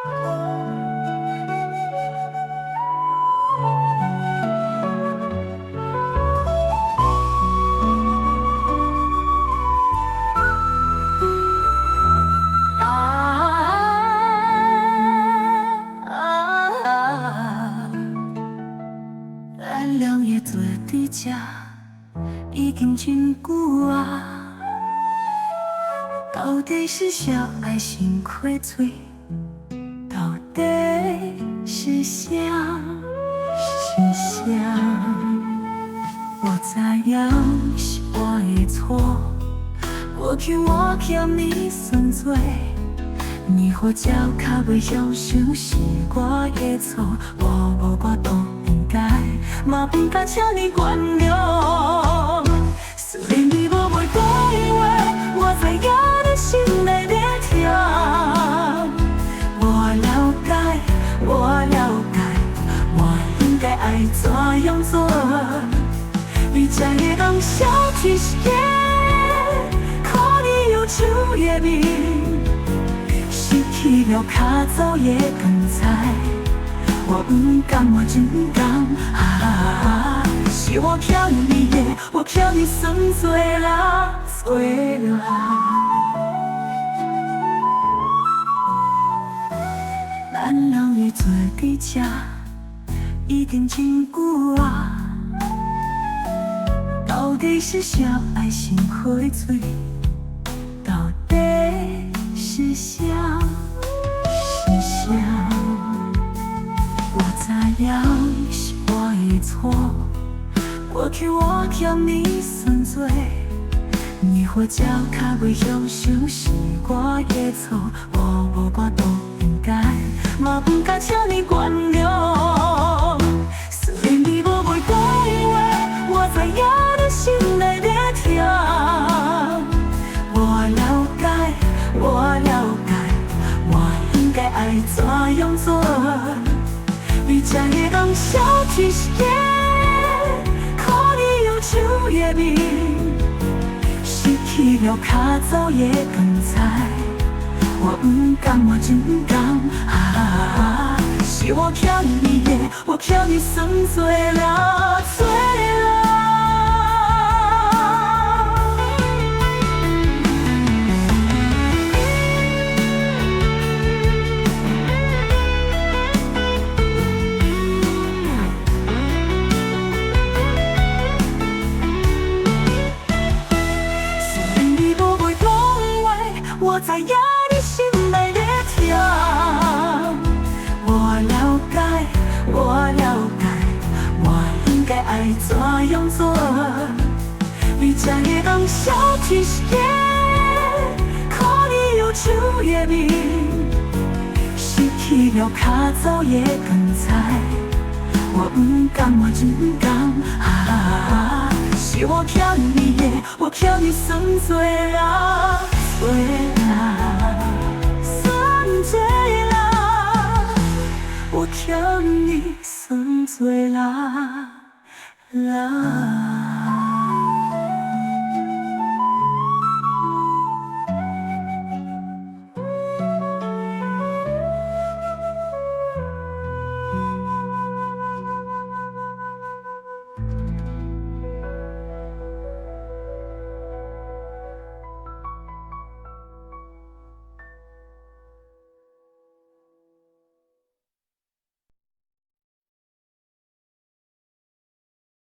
咱两个做对这已经真久啊，到底是谁爱心亏罪？到底是谁？是谁？我知影是我的错，过去我欠你算多，你好照较袂晓想是我的错，我无我都应该，嘛不该请你原谅。虽然你无话对话，我知影你心内在痛。我了解，我了解，我应该爱怎样做？你才会当笑天时夜，看你忧愁的面，失去了较早的光彩。我不甘，我真甘啊！是我欠你的，我欠你算多啦，多啦。咱两个做对这已经真久啊，到底是谁爱心亏罪？到底是谁？是谁？我知影是我的错，过去我欠你算多，你或照较袂晓想是我的错，我无我都应该，嘛不该请你原谅。虽然你无话对话，我知影你心内在痛。我了解，我了解，我应该爱怎样做？你才会当笑天时夜，看你忧愁的面，失去了较早的光彩。我不甘，我真甘啊！是我欠你的，我欠你算多啦，多啦。我知影你心内在痛，我了解，我了解，我应该爱怎样做？你才会当笑天时夜，看你忧愁的面，失去了较早的光彩。我不甘，我真甘啊！是我欠你的，我欠你算多啦。多啦，算多啦，我欠你算多啦啦。